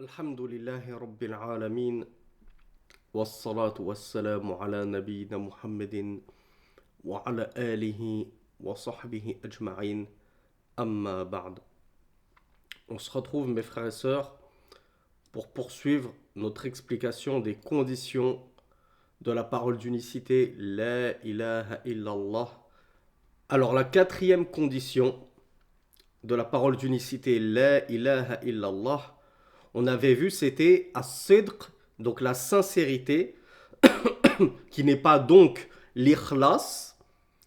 الحمد لله رب العالمين والصلاة والسلام على نبينا محمد وعلى آله وصحبه أجمعين أما بعد. On se retrouve mes frères et sœurs pour poursuivre notre explication des conditions de la parole d'unicité La ilaha illallah. Alors la quatrième condition de la parole d'unicité La ilaha illallah, on avait vu, c'était as-sidq, donc la sincérité, qui n'est pas donc l'ikhlas,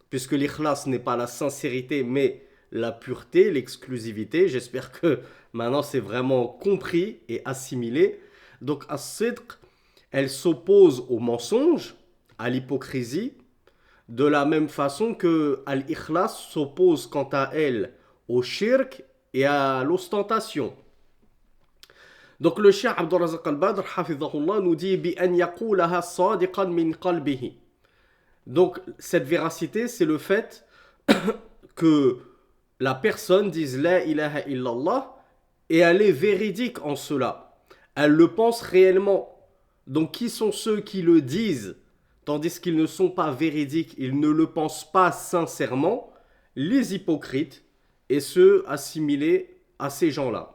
puisque l'ikhlas n'est pas la sincérité, mais la pureté, l'exclusivité. J'espère que maintenant c'est vraiment compris et assimilé. Donc as-sidq, elle s'oppose au mensonge, à l'hypocrisie, de la même façon que al-ikhlas s'oppose quant à elle au shirk et à l'ostentation. Donc le cheikh Abdul Razak al-Badr hafidhahullah nous dit bi an yaqulaha sadiqan min qalbihi. Donc cette véracité, c'est le fait que la personne dise la ilaha illallah et elle est véridique en cela. Elle le pense réellement. Donc qui sont ceux qui le disent tandis qu'ils ne sont pas véridiques, ils ne le pensent pas sincèrement? Les hypocrites et ceux assimilés à ces gens-là.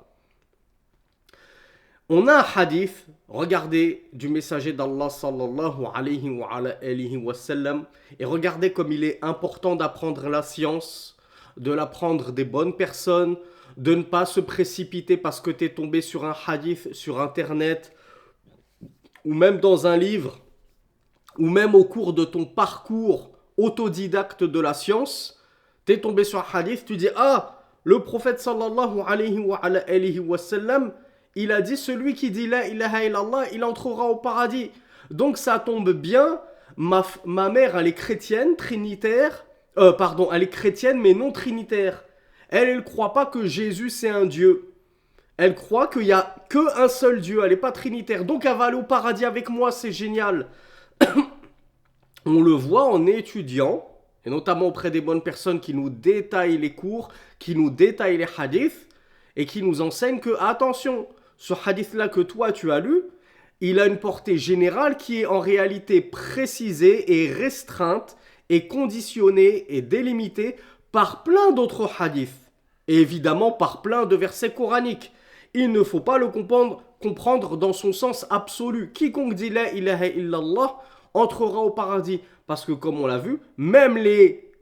On a un hadith, regardez, du messager d'Allah sallallahu alayhi wa sallam, et regardez comme il est important d'apprendre la science, de l'apprendre des bonnes personnes, de ne pas se précipiter parce que tu es tombé sur un hadith sur internet, ou même dans un livre, ou même au cours de ton parcours autodidacte de la science, tu es tombé sur un hadith, tu dis « Ah, le prophète sallallahu alayhi wa sallam, il a dit celui qui dit la ilaha illallah, il entrera au paradis. Donc ça tombe bien, ma mère elle est chrétienne, trinitaire, elle est chrétienne mais non trinitaire. Elle croit pas que Jésus c'est un Dieu. Elle croit qu'il y a qu'un seul Dieu, elle est pas trinitaire. Donc elle va aller au paradis avec moi, c'est génial. On le voit en étudiant, et notamment auprès des bonnes personnes qui nous détaillent les cours, qui nous détaillent les hadiths, et qui nous enseignent que, attention, ce hadith-là que toi tu as lu, il a une portée générale qui est en réalité précisée et restreinte et conditionnée et délimitée par plein d'autres hadiths. Et évidemment par plein de versets coraniques. Il ne faut pas le comprendre dans son sens absolu. Quiconque dit la ilaha illallah entrera au paradis. Parce que comme on l'a vu, même les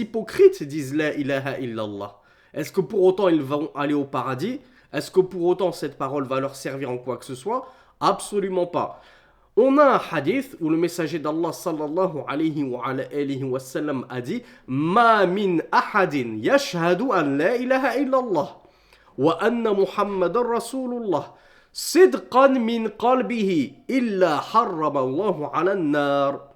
hypocrites disent la ilaha illallah. Est-ce que pour autant ils vont aller au paradis? Est-ce que pour autant cette parole va leur servir en quoi que ce soit? Absolument pas. On a un hadith où le messager d'Allah sallallahu alayhi wa sallam a dit Ma min ahadin yashhadu an la ilaha illallah wa anna muhammadan rasulullah sidqan min qalbihi illa harrama Allahu ala nar.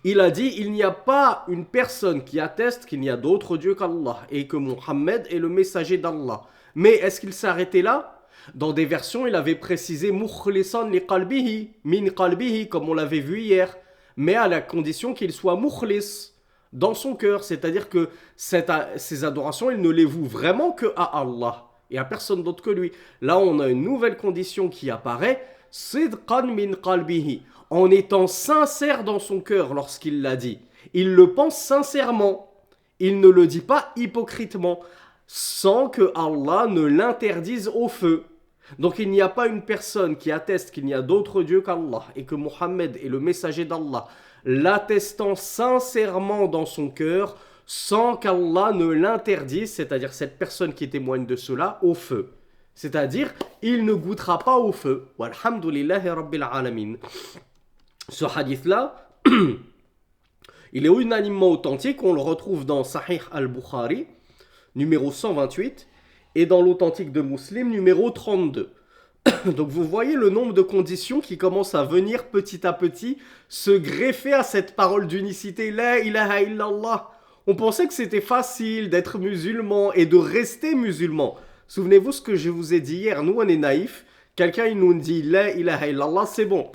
Il a dit, il n'y a pas une personne qui atteste qu'il n'y a d'autre Dieu qu'Allah et que Muhammad est le messager d'Allah. Mais est-ce qu'il s'est arrêté là? Dans des versions, il avait précisé mukhlisan li qalbihi, min qalbihi, comme on l'avait vu hier, mais à la condition qu'il soit mukhlis dans son cœur, c'est-à-dire que ces adorations, il ne les voue vraiment que à Allah et à personne d'autre que lui. Là, on a une nouvelle condition qui apparaît, sidqan min qalbihi, en étant sincère dans son cœur lorsqu'il l'a dit. Il le pense sincèrement, il ne le dit pas hypocritement, sans que Allah ne l'interdise au feu. Donc il n'y a pas une personne qui atteste qu'il n'y a d'autre Dieu qu'Allah et que Mohammed est le messager d'Allah, l'attestant sincèrement dans son cœur, sans qu'Allah ne l'interdise, c'est-à-dire cette personne qui témoigne de cela, au feu. C'est-à-dire, il ne goûtera pas au feu. Walhamdulillahi rabbil alamin. Ce hadith-là, il est unanimement authentique, on le retrouve dans Sahih al-Bukhari, numéro 128, et dans l'authentique de Muslim, numéro 32. Donc vous voyez le nombre de conditions qui commencent à venir petit à petit se greffer à cette parole d'unicité, la ilaha illallah. On pensait que c'était facile d'être musulman et de rester musulman. Souvenez-vous ce que je vous ai dit hier, nous on est naïfs, quelqu'un il nous dit la ilaha illallah, c'est bon,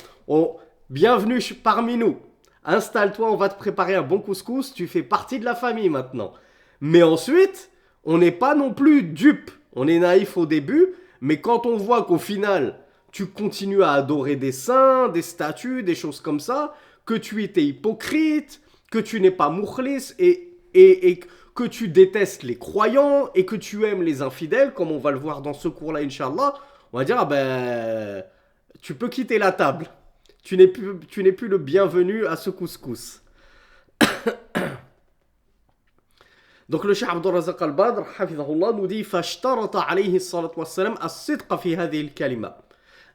bienvenue parmi nous. Installe-toi, on va te préparer un bon couscous, tu fais partie de la famille maintenant. Mais ensuite, on n'est pas non plus dupe. On est naïf au début, Mais quand on voit qu'au final, tu continues à adorer des saints, des statues, des choses comme ça, que tu étais hypocrite, que tu n'es pas mukhlis et que tu détestes les croyants et que tu aimes les infidèles, comme on va le voir dans ce cours-là, Inch'Allah, on va dire, ah ben, tu peux quitter la table. Tu n'es plus le bienvenu à ce couscous. Donc le Cheikh Abdul Razak al-Badr, hafidhahullah, nous dit فَاشْتَرَطَ عَلَيْهِ الصَّلَاةُ وَالسَّلَامُ الصِّدْقَ فِي هَذِهِ الْكَلِمَةِ.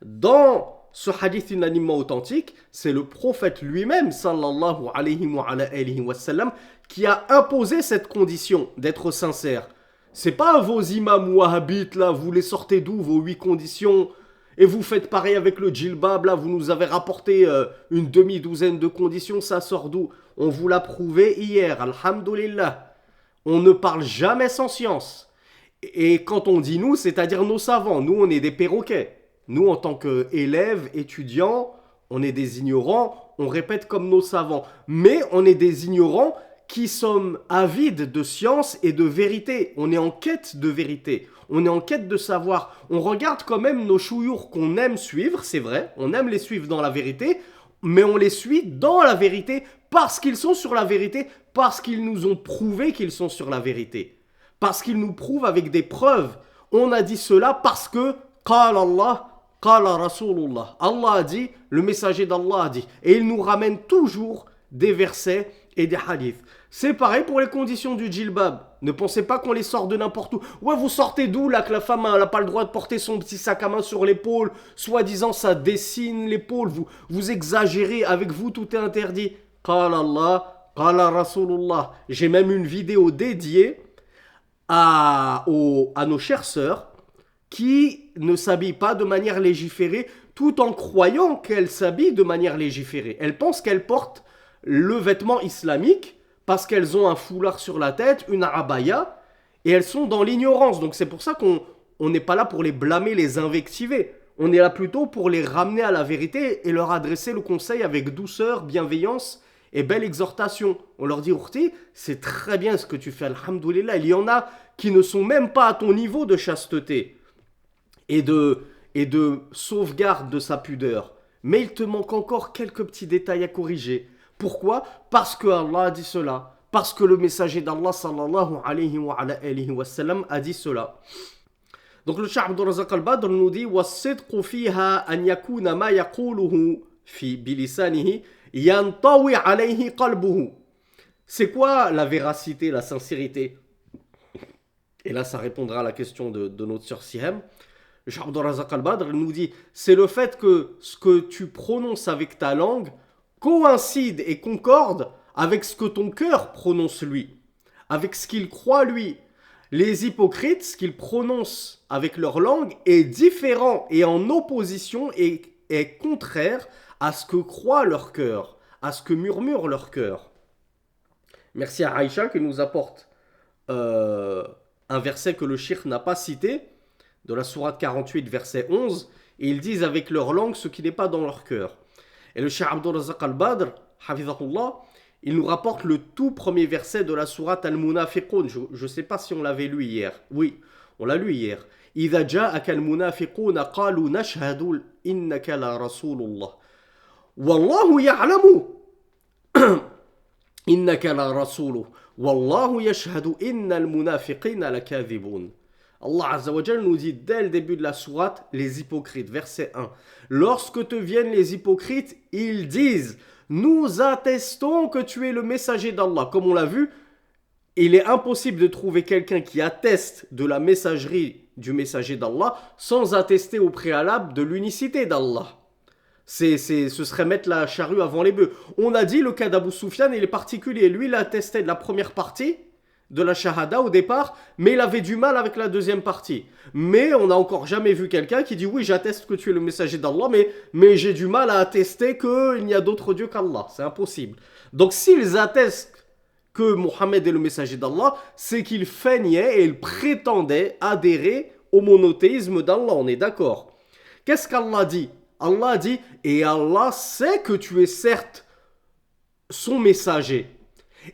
Dans ce hadith unanimement authentique, c'est le prophète lui-même, sallallahu alayhi wa sallam, qui a imposé cette condition d'être sincère. C'est pas vos imams wahhabites là, vous les sortez d'où vos 8 conditions et vous faites pareil avec le djilbab là, vous nous avez rapporté une demi-douzaine de conditions, ça sort d'où? On vous l'a prouvé hier, alhamdulillah. On ne parle jamais sans science. Et quand on dit nous, c'est-à-dire nos savants. Nous, on est des perroquets. Nous, en tant qu'élèves, étudiants, on est des ignorants. On répète comme nos savants. Mais on est des ignorants qui sommes avides de science et de vérité. On est en quête de vérité. On est en quête de savoir. On regarde quand même nos chouyours qu'on aime suivre, c'est vrai. On aime les suivre dans la vérité. Mais on les suit dans la vérité parce qu'ils sont sur la vérité, parce qu'ils nous ont prouvé qu'ils sont sur la vérité. Parce qu'ils nous prouvent avec des preuves. On a dit cela parce que Qala Allah, Qala Rasulullah. Allah a dit, le messager d'Allah a dit. Et il nous ramène toujours des versets et des hadiths. C'est pareil pour les conditions du djilbab. Ne pensez pas qu'on les sort de n'importe où. Ouais, vous sortez d'où là que la femme n'a pas le droit de porter son petit sac à main sur l'épaule, soi-disant ça dessine l'épaule, vous exagérez, avec vous tout est interdit. Qala Allah, Qala Rasulullah. J'ai même une vidéo dédiée à nos chères sœurs qui ne s'habillent pas de manière légiférée tout en croyant qu'elles s'habillent de manière légiférée. Elles pensent qu'elles portent le vêtement islamique parce qu'elles ont un foulard sur la tête, une abaya, et elles sont dans l'ignorance. Donc c'est pour ça qu'on n'est pas là pour les blâmer, les invectiver. On est là plutôt pour les ramener à la vérité et leur adresser le conseil avec douceur, bienveillance et belle exhortation. On leur dit, Ourti, c'est très bien ce que tu fais, alhamdoulilah. Il y en a qui ne sont même pas à ton niveau de chasteté et de sauvegarde de sa pudeur. Mais il te manque encore quelques petits détails à corriger. Pourquoi? Parce que Allah a dit cela. Parce que le messager d'Allah sallallahu alayhi wa sallam a dit cela. Donc le Cheikh Abdul Razak al-Badr nous dit وَالصِّدْقُ فِيهَا أَنْ يَكُونَ مَا يَقُولُهُ بِلِسَانِهِ يَنْطَوِي عَلَيْهِ قَلْبُهُ. C'est quoi la véracité, la sincérité? Et là ça répondra à la question de notre sœur Sihem. Le Cheikh Abdul Razak al-Badr nous dit c'est le fait que ce que tu prononces avec ta langue coïncide et concorde avec ce que ton cœur prononce lui, avec ce qu'il croit lui. Les hypocrites, ce qu'ils prononcent avec leur langue est différent et en opposition et est contraire à ce que croit leur cœur, à ce que murmure leur cœur. Merci à Aïcha qui nous apporte un verset que le Cheikh n'a pas cité, de la sourate 48, verset 11, et ils disent avec leur langue ce qui n'est pas dans leur cœur. Et le Cheikh Abdul Razak al-Badr, hafizahullah, il nous rapporte le tout premier verset de la sourate Al-Munafiqun. Je ne sais pas si on l'avait lu hier. Oui, on l'a lu hier. إِذَا جَاءَكَ الْمُنَافِقُونَ قَالُوا نَشْهَدُ إِنَّكَ لَرَسُولُ اللَّهِ وَاللَّهُ يَعْلَمُ إِنَّكَ لَرَسُولُهُ وَاللَّهُ يَشْهَدُ إِنَّ الْمُنَافِقِينَ لَكَاذِبُونَ. Allah Azza wa Jal nous dit dès le début de la sourate, les hypocrites, verset 1. Lorsque te viennent les hypocrites, ils disent, nous attestons que tu es le messager d'Allah. Comme on l'a vu, il est impossible de trouver quelqu'un qui atteste de la messagerie du messager d'Allah sans attester au préalable de l'unicité d'Allah. Ce serait mettre la charrue avant les bœufs. On a dit le cas d'Abu Sufyan, il est particulier. Lui, il attestait de la première partie de la shahada au départ, mais il avait du mal avec la deuxième partie. Mais on n'a encore jamais vu quelqu'un qui dit oui, j'atteste que tu es le messager d'Allah, mais j'ai du mal à attester qu'il n'y a d'autre Dieu qu'Allah. C'est impossible. Donc s'ils attestent que Mohammed est le messager d'Allah, c'est qu'ils feignaient et ils prétendaient adhérer au monothéisme d'Allah. On est d'accord. Qu'est-ce qu'Allah dit? Allah dit, et Allah sait que tu es certes son messager.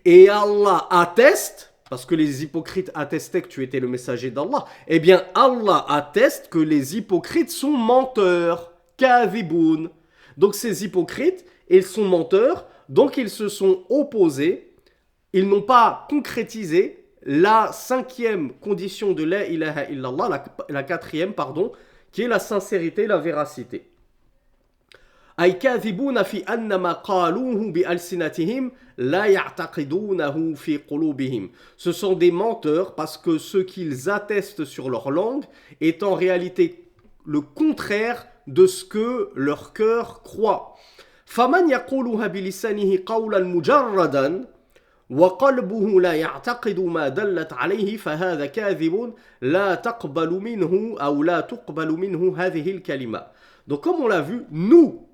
Et Allah atteste, parce que les hypocrites attestaient que tu étais le messager d'Allah, eh bien Allah atteste que les hypocrites sont menteurs, kadhiboun. Donc ces hypocrites, ils sont menteurs, donc ils se sont opposés, ils n'ont pas concrétisé la cinquième condition de la ilaha illallah, la quatrième, pardon, qui est la sincérité, la véracité. أي كاذبون في أن ما قالوه بألسنتهم لا يعتقدونه في قلوبهم. Ce sont des menteurs parce que ce qu'ils attestent sur leur langue est en réalité le contraire de ce que leur cœur croit. فمن يقولها بلسانه قولا مجردا وقلبه لا يعتقد ما دلت عليه فهذا كاذب لا تقبل منه أو لا تقبل منه هذه الكلمة. Donc comme on l'a vu, nous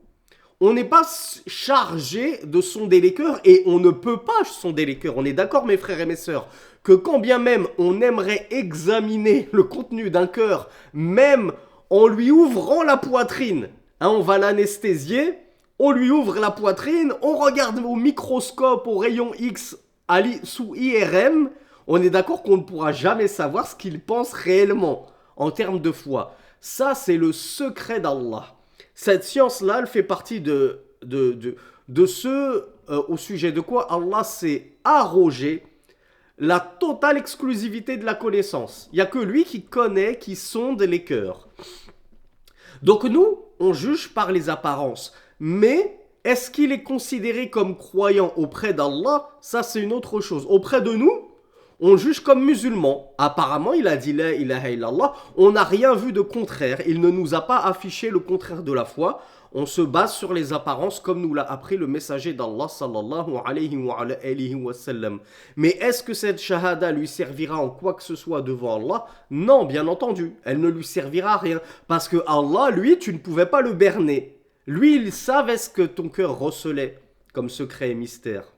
on n'est pas chargé de sonder les cœurs et on ne peut pas sonder les cœurs. On est d'accord, mes frères et mes sœurs, que quand bien même on aimerait examiner le contenu d'un cœur, même en lui ouvrant la poitrine, hein, on va l'anesthésier, on lui ouvre la poitrine, on regarde au microscope, au rayon X, sous IRM, on est d'accord qu'on ne pourra jamais savoir ce qu'il pense réellement en termes de foi. Ça, c'est le secret d'Allah. Cette science-là, elle fait partie de ce au sujet de quoi Allah s'est arrogé la totale exclusivité de la connaissance. Il n'y a que lui qui connaît, qui sonde les cœurs. Donc nous, on juge par les apparences. Mais est-ce qu'il est considéré comme croyant auprès d'Allah? Ça, c'est une autre chose. Auprès de nous, on juge comme musulman. Apparemment, il a dit la ilaha illallah. On n'a rien vu de contraire. Il ne nous a pas affiché le contraire de la foi. On se base sur les apparences comme nous l'a appris le messager d'Allah sallallahu alayhi wa sallam. Mais est-ce que cette shahada lui servira en quoi que ce soit devant Allah? Non, bien entendu. Elle ne lui servira à rien. Parce que Allah, lui, tu ne pouvais pas le berner. Lui, il savait ce que ton cœur recelait comme secret et mystère.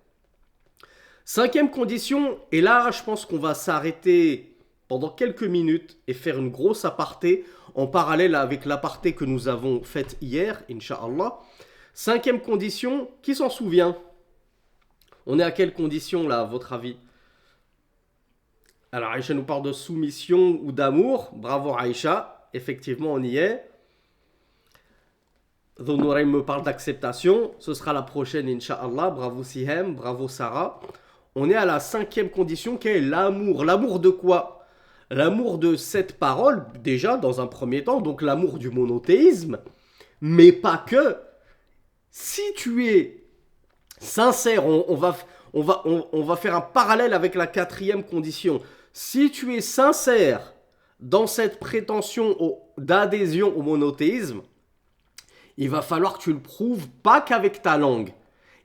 Cinquième condition, et là je pense qu'on va s'arrêter pendant quelques minutes et faire une grosse aparté en parallèle avec l'aparté que nous avons faite hier, Inch'Allah. Cinquième condition, qui s'en souvient? On est à quelle condition là, à votre avis? Alors Aïcha nous parle de soumission ou d'amour. Bravo Aïcha, effectivement on y est. Dhounouraim me parle d'acceptation. Ce sera la prochaine, Inch'Allah. Bravo Sihem, bravo Sarah. On est à la cinquième condition qui est l'amour. L'amour de quoi? L'amour de cette parole, déjà dans un premier temps, donc l'amour du monothéisme, mais pas que. Si tu es sincère, on va faire un parallèle avec la quatrième condition. Si tu es sincère dans cette prétention d'adhésion au monothéisme, il va falloir que tu le prouves pas qu'avec ta langue.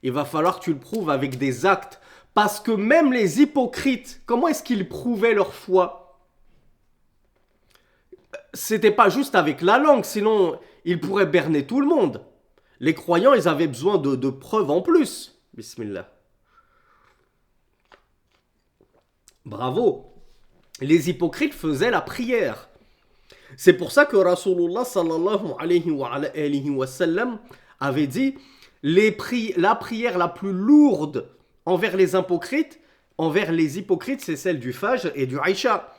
Il va falloir que tu le prouves avec des actes. Parce que même les hypocrites, comment est-ce qu'ils prouvaient leur foi? C'était pas juste avec la langue, sinon ils pourraient berner tout le monde. Les croyants, ils avaient besoin de preuves en plus. Bismillah. Bravo. Les hypocrites faisaient la prière. C'est pour ça que Rasulullah sallallahu alayhi wa sallam avait dit la prière la plus lourde envers les hypocrites, c'est celle du Fajr et du Aïcha.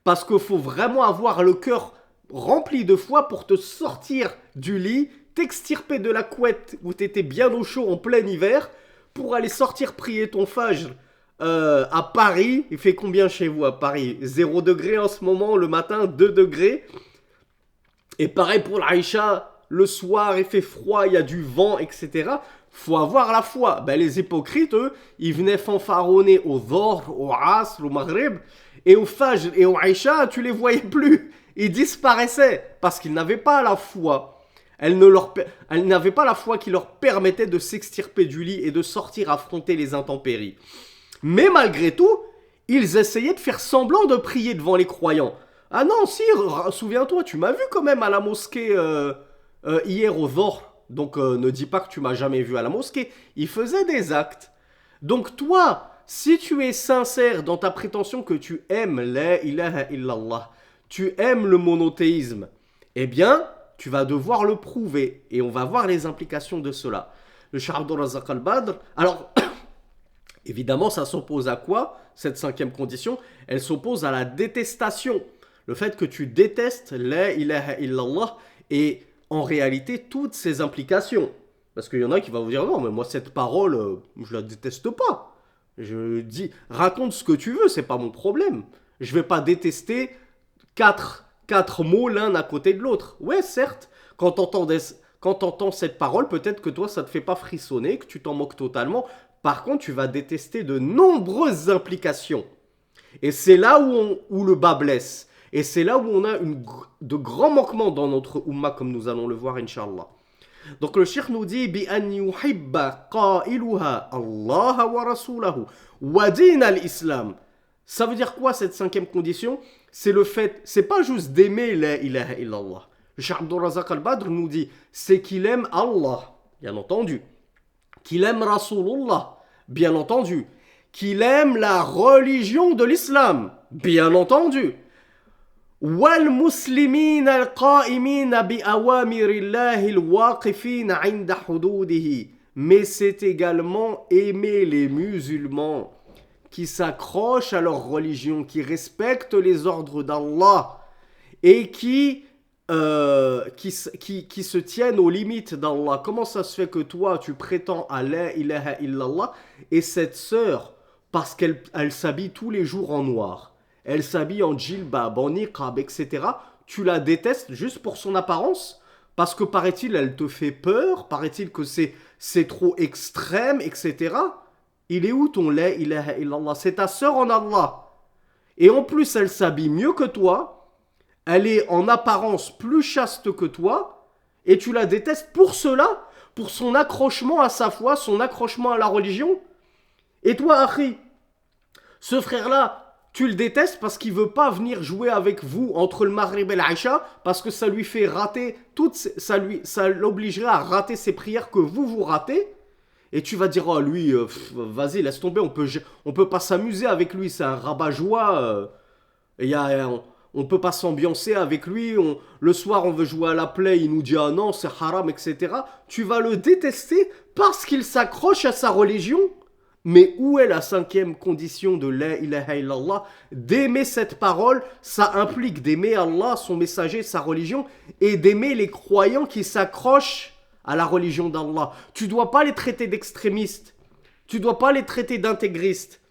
Parce qu'il faut vraiment avoir le cœur rempli de foi pour te sortir du lit, t'extirper de la couette où tu étais bien au chaud en plein hiver, pour aller sortir prier ton Fajr à Paris. Il fait combien chez vous à Paris? 0 degré en ce moment, le matin 2 degrés. Et pareil pour l'Aïcha, le soir il fait froid, il y a du vent, etc. Faut avoir la foi. Ben, les hypocrites, eux, ils venaient fanfaronner au Dhuhr, au Asr, au Maghrib, et au Fajr et au Aïcha, tu les voyais plus. Ils disparaissaient parce qu'ils n'avaient pas la foi. Elles n'avaient pas la foi qui leur permettait de s'extirper du lit et de sortir affronter les intempéries. Mais malgré tout, ils essayaient de faire semblant de prier devant les croyants. Ah non, si, souviens-toi, tu m'as vu quand même à la mosquée hier au Dhuhr. Donc ne dis pas que tu m'as jamais vu à la mosquée. Il faisait des actes. Donc toi, si tu es sincère dans ta prétention que tu aimes la ilaha illallah, tu aimes le monothéisme, eh bien, tu vas devoir le prouver. Et on va voir les implications de cela. Le Cheikh Abdul Razak al-Badr. Alors, Évidemment, ça s'oppose à quoi, cette cinquième condition? Elle s'oppose à la détestation. Le fait que tu détestes la ilaha illallah et en réalité toutes ses implications. Parce qu'il y en a qui vont vous dire non, mais moi cette parole, je la déteste pas. Je dis, raconte ce que tu veux, c'est pas mon problème. Je vais pas détester quatre mots l'un à côté de l'autre. Ouais, certes, quand t'entends cette parole, peut-être que toi ça te fait pas frissonner, que tu t'en moques totalement. Par contre, tu vas détester de nombreuses implications. Et c'est là où le bas blesse. Et c'est là où on a de grands manquements dans notre umma, comme nous allons le voir, Inch'Allah. Donc le cheikh nous dit بأن يحب قائلها الله ورسوله ودين الإسلام. Ça veut dire quoi cette cinquième condition? C'est le fait, c'est pas juste d'aimer la ilaha illallah. Le cheikh Abdul Razak al-Badr nous dit c'est qu'il aime Allah, bien entendu, qu'il aime Rasulullah, bien entendu, qu'il aime la religion de l'islam, bien entendu. والمسلمين القائمين بأوامر الله الواقفين عند حدوده. Mais c'est également aimer les musulmans qui s'accrochent à leur religion, qui respectent les ordres d'Allah et qui se tiennent aux limites d'Allah. Comment ça se fait que toi, tu prétends à la ilaha illallah et cette sœur, parce qu'elle s'habille tous les jours en noir, elle s'habille en djilbab, en niqab, etc. Tu la détestes juste pour son apparence? Parce que paraît-il, elle te fait peur? Paraît-il que c'est trop extrême, etc. Il est où ton la ilaha illallah? C'est ta sœur en Allah. Et en plus, elle s'habille mieux que toi. Elle est en apparence plus chaste que toi. Et tu la détestes pour cela? Pour son accrochement à sa foi, son accrochement à la religion? Et toi, Akhi, ce frère-là, tu le détestes parce qu'il veut pas venir jouer avec vous entre le Maghrib et l'Aïcha, parce que ça lui fait rater ça l'obligerait à rater ses prières que vous ratez. Et tu vas dire, oh lui, vas-y, laisse tomber, on peut pas s'amuser avec lui, c'est un rabat-joie. On peut pas s'ambiancer avec lui. Le soir, on veut jouer à la play, il nous dit, ah non, c'est haram, etc. Tu vas le détester parce qu'il s'accroche à sa religion. Mais où est la cinquième condition de la ilaha illallah? D'aimer cette parole, ça implique d'aimer Allah, son messager, sa religion, et d'aimer les croyants qui s'accrochent à la religion d'Allah. Tu ne dois pas les traiter d'extrémistes, tu ne dois pas les traiter d'intégristes.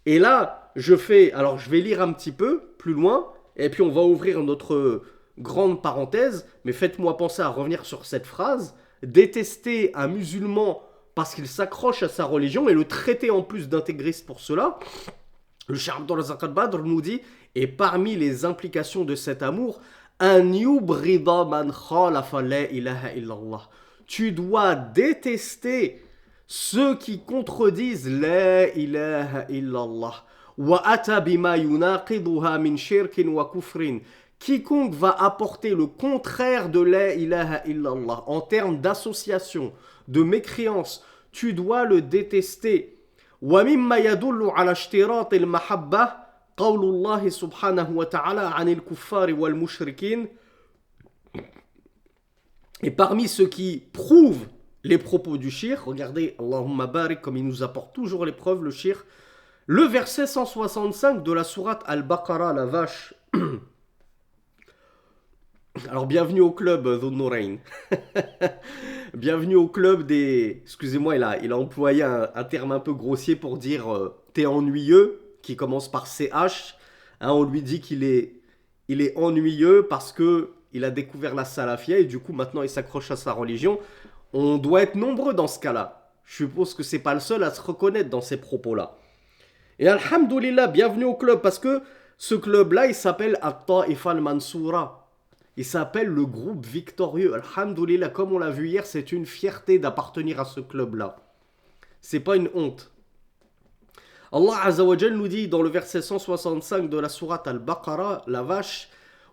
Et là, je vais lire un petit peu plus loin, et puis on va ouvrir notre grande parenthèse, mais faites-moi penser à revenir sur cette phrase. Détester un musulman parce qu'il s'accroche à sa religion et le traiter en plus d'intégriste pour cela. Le Cheikh Abdul Razak al-Badr nous dit, et parmi les implications de cet amour, an yubrida man khalafa la ilaha illallah. Tu dois détester ceux qui contredisent la ilaha illallah. Wa ata bima yunaqiduha min shirkin wa kufrin. Quiconque va apporter le contraire de la ilaha illallah en termes d'association, de mécréance, tu dois le détester. ومما يدل على اشتراط المحبة قول الله سبحانه وتعالى عن الكفار والمشركين. Et parmi ceux qui prouvent les propos du shirk, regardez Allahumma barik comme il nous apporte toujours les preuves, le shirk, le verset 165 de la sourate Al-Baqarah, la vache. Alors bienvenue au club Dhun Nurayn. Bienvenue au club des... Excusez-moi, il a employé un terme un peu grossier pour dire t'es ennuyeux, qui commence par CH. Hein, on lui dit qu'il est ennuyeux parce que il a découvert la salafia et du coup maintenant il s'accroche à sa religion. On doit être nombreux dans ce cas-là. Je suppose que c'est pas le seul à se reconnaître dans ces propos-là. Et alhamdoulilah, bienvenue au club parce que ce club-là, il s'appelle At-Ta'ifa al-Mansoura. Il s'appelle le groupe victorieux. Alhamdoulilah, comme on l'a vu hier, c'est une fierté d'appartenir à ce club-là. C'est pas une honte. Allah Azza wa Jal nous dit dans le verset 165 de la sourate Al-Baqarah, la vache,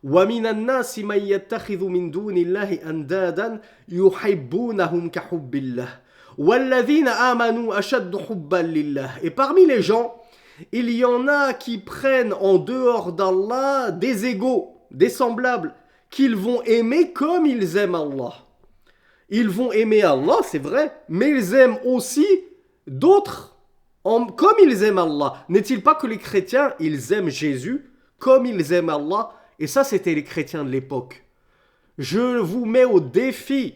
وَمِنَ النَّاسِ مَنْ يَتَّخِذُ مِنْ دُونِ اللَّهِ أَنْدَادًا يُحِبُّونَهُمْ كَحُبِّ اللَّهِ وَالَّذِينَ آمَنُوا أَشَدُّ حُبًّا لِلَّهِ. Et parmi les gens, il y en a qui prennent en dehors d'Allah des égaux, des semblables, qu'ils vont aimer comme ils aiment Allah. Ils vont aimer Allah, c'est vrai, mais ils aiment aussi d'autres comme ils aiment Allah. N'est-il pas que les chrétiens, ils aiment Jésus comme ils aiment Allah? Et ça, c'était les chrétiens de l'époque. Je vous mets au défi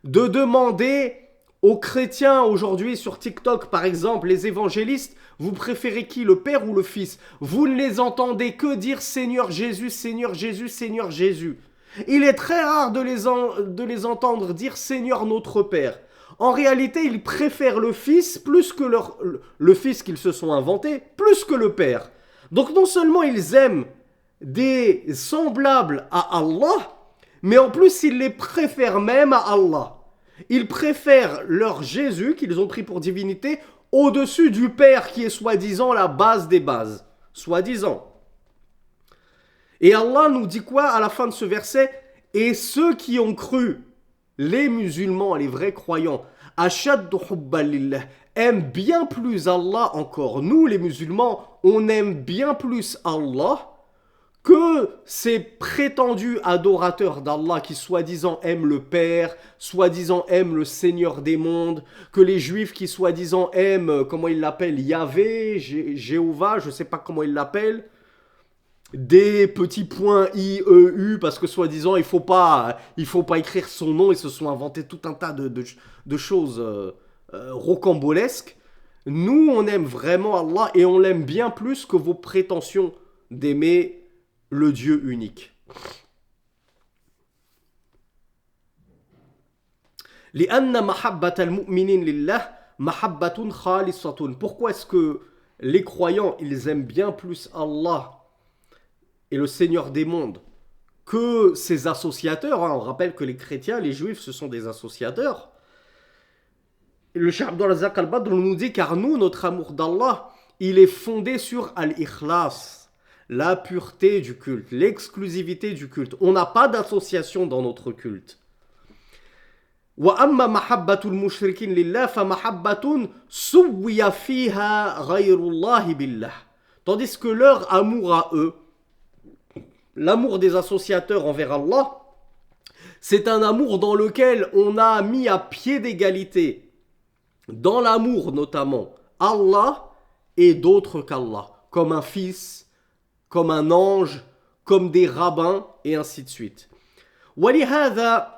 de demander aux chrétiens aujourd'hui sur TikTok, par exemple, les évangélistes, vous préférez qui, le Père ou le Fils? Vous ne les entendez que dire Seigneur Jésus, Seigneur Jésus, Seigneur Jésus. Il est très rare de les entendre dire Seigneur notre Père. En réalité, ils préfèrent le Fils plus que le Fils qu'ils se sont inventé, plus que le Père. Donc non seulement ils aiment des semblables à Allah, mais en plus ils les préfèrent même à Allah. Ils préfèrent leur Jésus, qu'ils ont pris pour divinité, au-dessus du Père qui est soi-disant la base des bases. Soi-disant. Et Allah nous dit quoi à la fin de ce verset? Et ceux qui ont cru, les musulmans, les vrais croyants, ashaddu hubban lillah, aiment bien plus Allah encore. Nous, les musulmans, on aime bien plus Allah que ces prétendus adorateurs d'Allah qui soi-disant aiment le Père, soi-disant aiment le Seigneur des mondes, que les Juifs qui soi-disant aiment, comment ils l'appellent, Yahvé, Jéhovah, je ne sais pas comment ils l'appellent, des petits points I, E, U, parce que soi-disant il faut pas écrire son nom, ils se sont inventés tout un tas de choses rocambolesques. Nous, on aime vraiment Allah et on l'aime bien plus que vos prétentions d'aimer le Dieu unique. Pourquoi est-ce que les croyants, ils aiment bien plus Allah et le Seigneur des mondes que ses associateurs? On rappelle que les chrétiens, les juifs, ce sont des associateurs. Et le Cheikh Abdul Razak Al-Badr nous dit, car nous, notre amour d'Allah, il est fondé sur Al-Ikhlas, la pureté du culte, l'exclusivité du culte. On n'a pas d'association dans notre culte. وَأَمَّا مَحَبَّةُ الْمُشْرِكِينَ لِلَّهِ فَمَحَبَّةٌ سُوِّيَ فِيهَا غَيْرُ اللَّهِ بِاللَّهِ. Tandis que leur amour à eux, l'amour des associateurs envers Allah, c'est un amour dans lequel on a mis à pied d'égalité, dans l'amour notamment, Allah et d'autres qu'Allah, comme un fils, comme un ange, comme des rabbins, et ainsi de suite. وَلِهَذَا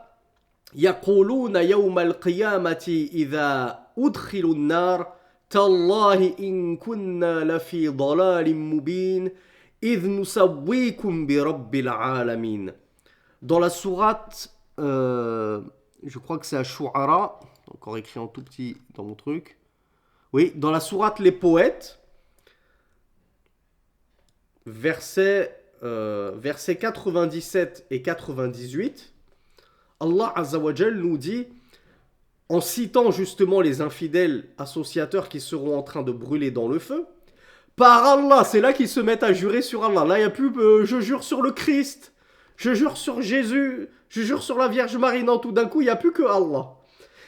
يَقُولُونَ يَوْمَ الْقِيَامَةِ إِذَا أُدْخِلُوا النَّارِ تَاللَّهِ إِن كُنَّا لَفِي ضَلَالٍ مُبِينٍ إِذْ نُسَوِّيكُمْ بِرَبِّ الْعَالَمِينَ. Dans la sourate, je crois que c'est à Shu'ara, encore écrit en tout petit dans mon truc. Oui, dans la sourate Les Poètes, versets 97 et 98, Allah Azza wa Jal nous dit, en citant justement les infidèles associateurs qui seront en train de brûler dans le feu, par Allah, c'est là qu'ils se mettent à jurer sur Allah. Là, il n'y a plus je jure sur le Christ, je jure sur Jésus, je jure sur la Vierge Marie. Non, tout d'un coup, il n'y a plus que Allah.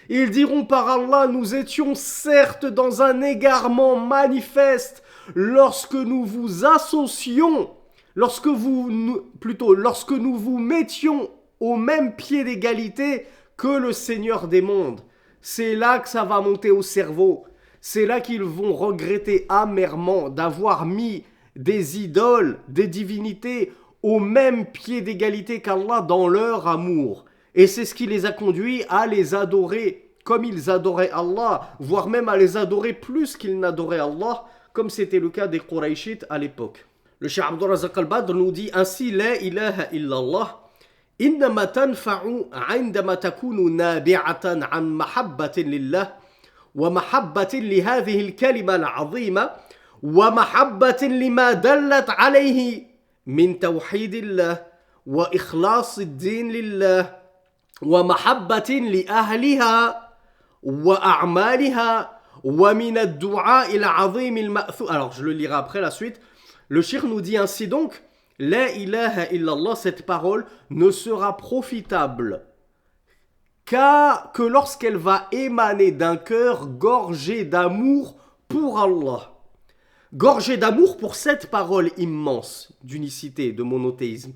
Ils diront par Allah, nous étions certes dans un égarement manifeste lorsque nous vous associons, lorsque nous vous mettions au même pied d'égalité que le Seigneur des mondes. C'est là que ça va monter au cerveau. C'est là qu'ils vont regretter amèrement d'avoir mis des idoles, des divinités au même pied d'égalité qu'Allah dans leur amour. Et c'est ce qui les a conduits à les adorer comme ils adoraient Allah, voire même à les adorer plus qu'ils n'adoraient Allah, comme c'était le cas des Qurayshites à l'époque. Le Cheikh Abdul Razak Al-Badr nous dit ainsi, la ilaha illallah إنما تنفع عندما تكون نابعة عن محبة لله ومحبة لهذه الكلمة العظيمة ومحبة لما دلت عليه من توحيد الله وإخلاص الدين لله ومحبة لأهلها وأعمالها ومن الدعاء العظيم المأثور. Alors je le lirai après la suite. Le Cheikh nous dit ainsi donc, la ilaha illallah, cette parole ne sera profitable que lorsqu'elle va émaner d'un cœur gorgé d'amour pour Allah. Gorgé d'amour pour cette parole immense d'unicité, de monothéisme.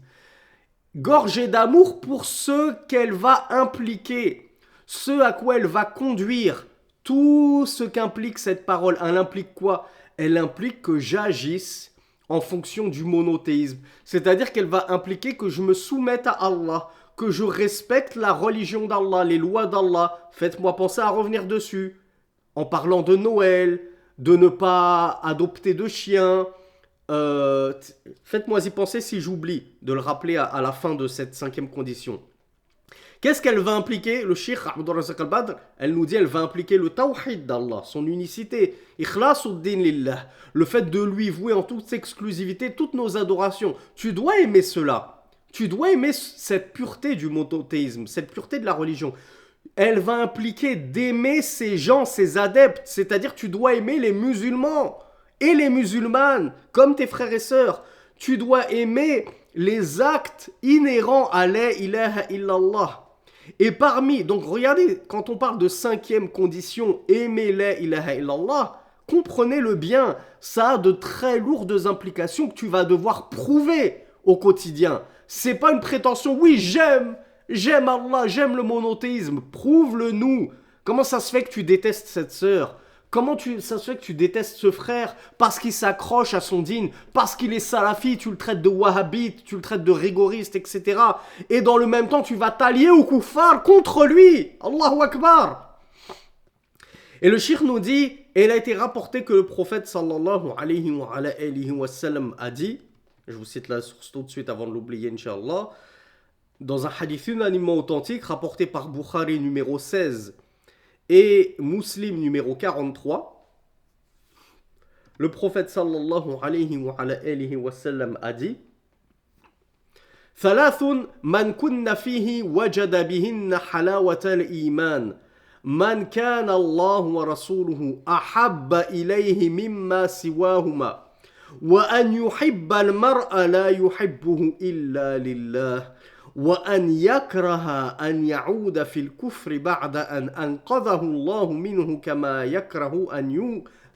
Gorgé d'amour pour ce qu'elle va impliquer, ce à quoi elle va conduire Tout ce qu'implique cette parole, elle implique quoi? Elle implique que j'agisse en fonction du monothéisme. C'est-à-dire qu'elle va impliquer que je me soumette à Allah, que je respecte la religion d'Allah, les lois d'Allah. Faites-moi penser à revenir dessus. En parlant de Noël, de ne pas adopter de chiens. Faites-moi y penser si j'oublie de le rappeler à la fin de cette cinquième condition. Qu'est-ce qu'elle va impliquer? Le Cheikh Abdul Razak al-Badr, elle nous dit, elle va impliquer le tawhid d'Allah, son unicité, ikhlasuddin lillah, le fait de lui vouer en toute exclusivité toutes nos adorations. Tu dois aimer cela. Tu dois aimer cette pureté du monothéisme, cette pureté de la religion. Elle va impliquer d'aimer ces gens, ces adeptes, c'est-à-dire tu dois aimer les musulmans et les musulmanes, comme tes frères et sœurs. Tu dois aimer les actes inhérents à la ilaha illallah. Et parmi, donc regardez, quand on parle de cinquième condition, aimer la ilaha illallah, comprenez-le bien, ça a de très lourdes implications que tu vas devoir prouver au quotidien. C'est pas une prétention, oui j'aime Allah, j'aime le monothéisme, prouve-le nous. Comment ça se fait que tu détestes cette sœur? Ça se fait que tu détestes ce frère parce qu'il s'accroche à son dîn, parce qu'il est salafi, tu le traites de wahhabite, tu le traites de rigoriste, etc. Et dans le même temps, tu vas t'allier au kuffar contre lui. Allahu Akbar. Et le shir nous dit, et il a été rapporté que le prophète sallallahu alayhi wa sallam a dit, je vous cite la source tout de suite avant de l'oublier, Inch'Allah, dans un hadith unanimement authentique rapporté par Bukhari numéro 16 et Muslim numéro 43, le prophète sallallahu alayhi wa sallam a dit ثلاث من كن فيه وجد بهن حلاوة الإيمان من كان الله ورسوله أحب إليه مما سواهما وأن يحب المرء لا يحبه إلا لله وأن يكره أن يعود في الكفر بعد أن أنقذه الله منه كما يكره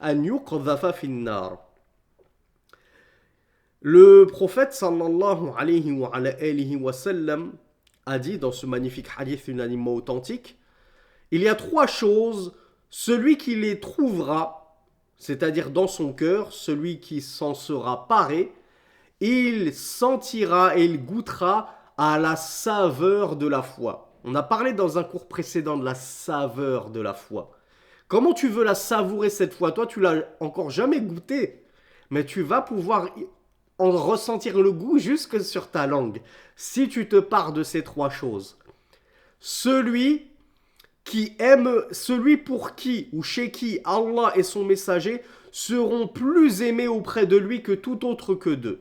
أن يقذف في النار. Le prophète sallallahu alayhi wa sallam a dit dans ce magnifique hadith unanimement authentique, il y a trois choses, celui qui les trouvera, c'est-à-dire dans son cœur, celui qui s'en sera paré, il sentira et il goûtera à la saveur de la foi. On a parlé dans un cours précédent de la saveur de la foi. Comment tu veux la savourer cette foi? Toi, tu l'as encore jamais goûté, mais tu vas pouvoir en ressentir le goût jusque sur ta langue, si tu te pares de ces trois choses. Celui qui aime, celui pour qui ou chez qui Allah et son messager seront plus aimés auprès de lui que tout autre que d'eux.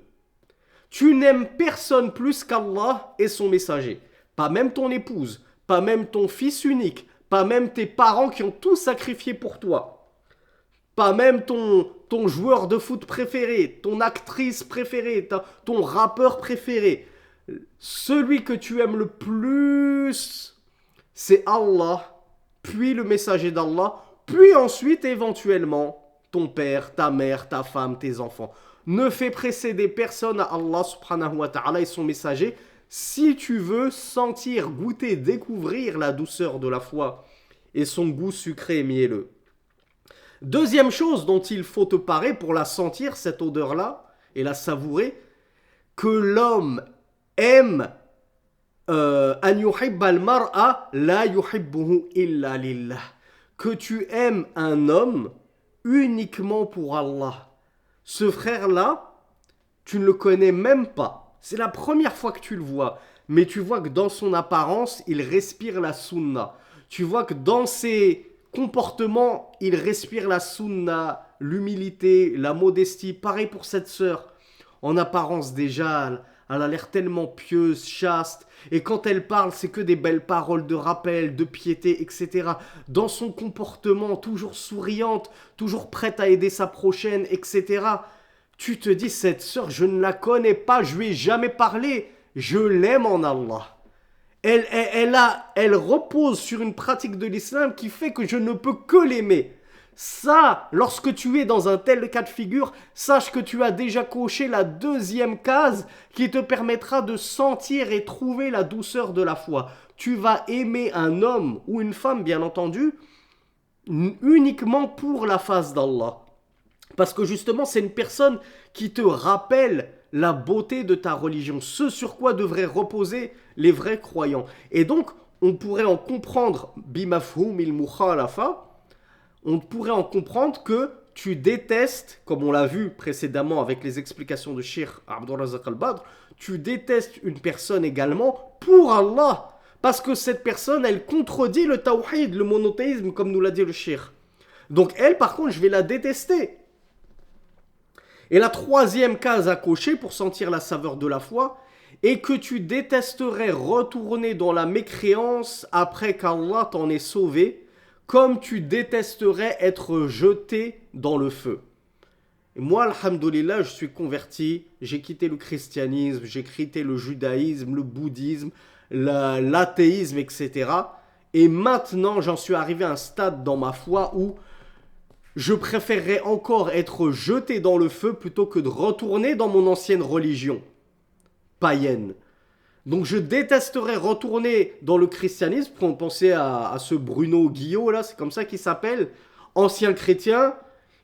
Tu n'aimes personne plus qu'Allah et son messager. Pas même ton épouse, pas même ton fils unique, pas même tes parents qui ont tout sacrifié pour toi. Pas même ton joueur de foot préféré, ton actrice préférée, ton rappeur préféré. Celui que tu aimes le plus, c'est Allah, puis le messager d'Allah, puis ensuite éventuellement ton père, ta mère, ta femme, tes enfants. Ne fais précéder personne à Allah subhanahu wa ta'ala et son messager si tu veux sentir, goûter, découvrir la douceur de la foi et son goût sucré et mielleux. Deuxième chose dont il faut te parer pour la sentir, cette odeur-là, et la savourer, que l'homme aime an yuhibba al-mar'a la yuhibbuhu illa lillah. Que tu aimes un homme uniquement pour Allah. Ce frère-là, tu ne le connais même pas. C'est la première fois que tu le vois. Mais tu vois que dans son apparence, il respire la sunna. Tu vois que dans ses comportements, il respire la sunna, l'humilité, la modestie. Pareil pour cette sœur. En apparence déjà, elle a l'air tellement pieuse, chaste. Et quand elle parle, c'est que des belles paroles de rappel, de piété, etc. Dans son comportement, toujours souriante, toujours prête à aider sa prochaine, etc. Tu te dis, cette sœur, je ne la connais pas, je lui ai jamais parlé. Je l'aime en Allah. Elle repose sur une pratique de l'islam qui fait que je ne peux que l'aimer. Ça, lorsque tu es dans un tel cas de figure, sache que tu as déjà coché la deuxième case qui te permettra de sentir et trouver la douceur de la foi. Tu vas aimer un homme ou une femme, bien entendu, uniquement pour la face d'Allah. Parce que justement, c'est une personne qui te rappelle la beauté de ta religion, ce sur quoi devraient reposer les vrais croyants. Et donc, on pourrait en comprendre, bimafhoum il mukhalafa, on pourrait en comprendre que tu détestes, comme on l'a vu précédemment avec les explications de Cheikh Abdul Razak al-Badr, tu détestes une personne également pour Allah. Parce que cette personne, elle contredit le tawhid, le monothéisme, comme nous l'a dit le Cheikh. Donc elle, par contre, je vais la détester. Et la troisième case à cocher pour sentir la saveur de la foi est que tu détesterais retourner dans la mécréance après qu'Allah t'en ait sauvé, comme tu détesterais être jeté dans le feu. Et moi, alhamdoulilah, je suis converti, j'ai quitté le christianisme, j'ai quitté le judaïsme, le bouddhisme, l'athéisme, etc. Et maintenant, j'en suis arrivé à un stade dans ma foi où je préférerais encore être jeté dans le feu plutôt que de retourner dans mon ancienne religion païenne. Donc je détesterais retourner dans le christianisme. Pensez à ce Bruno Guillot là, c'est comme ça qu'il s'appelle, ancien chrétien.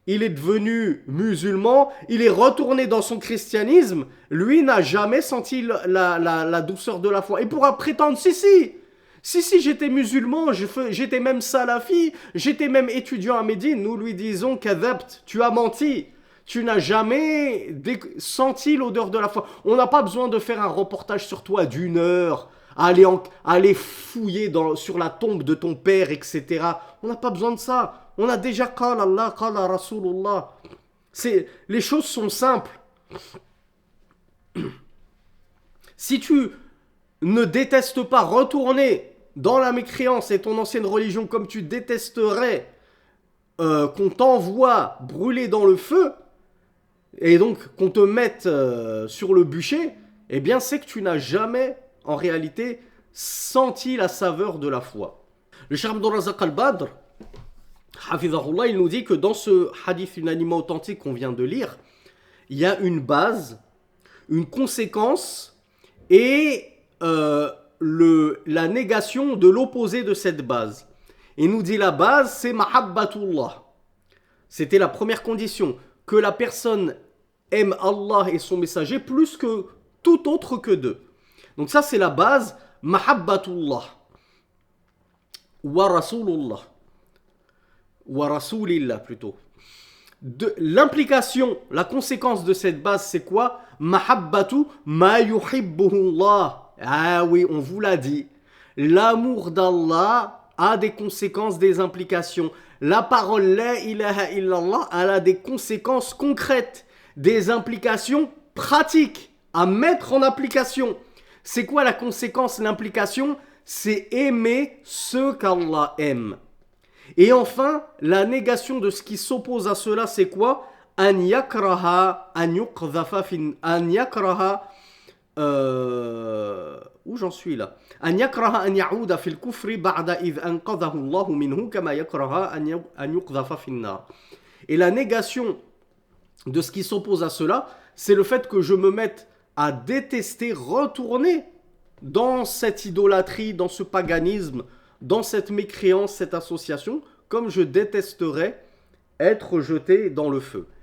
Il est devenu musulman, il est retourné dans son christianisme. Lui n'a jamais senti la douceur de la foi. Il pourra prétendre, si, j'étais musulman, j'étais même salafi, j'étais même étudiant à Médine. Nous lui disons, kadhabt, tu as menti. Tu n'as jamais senti l'odeur de la foi. On n'a pas besoin de faire un reportage sur toi d'1 heure, aller fouiller sur la tombe de ton père, etc. On n'a pas besoin de ça. On a déjà qala Allah, qala Rasulullah. Les choses sont simples. Si tu ne détestes pas retourner dans la mécréance et ton ancienne religion comme tu détesterais qu'on t'envoie brûler dans le feu, et donc qu'on te mette sur le bûcher, eh bien c'est que tu n'as jamais, en réalité, senti la saveur de la foi. Le Cheikh Abdul Razak al-Badr, hafizahullah, il nous dit que dans ce hadith unanimement authentique qu'on vient de lire, il y a une base, une conséquence et la négation de l'opposé de cette base. Il nous dit la base, c'est mahabbatullah. C'était la première condition, que la personne aime Allah et son messager plus que tout autre que d'eux. Donc ça c'est la base, mahabbatullah wa rasulullah wa rasulillah plutôt. L'implication, la conséquence de cette base c'est quoi? Mahabbatu ma yuhibbuhullah. Ah oui, on vous l'a dit. L'amour d'Allah a des conséquences, des implications. La parole la ilaha illallah, elle a des conséquences concrètes, des implications pratiques à mettre en application. C'est quoi la conséquence, l'implication? C'est aimer ce qu'Allah aime. Et enfin, la négation de ce qui s'oppose à cela, c'est quoi? An yakraha, an yuqdhafa fin, an yakraha, où j'en suis là? An yakraha an ya'uda fil kufri ba'da idh anqadhahu Allahu minhu kama yakraha an yuqdhafa fin nar. Et la négation de ce qui s'oppose à cela, c'est le fait que je me mette à détester, retourner dans cette idolâtrie, dans ce paganisme, dans cette mécréance, cette association, comme je détesterais être jeté dans le feu.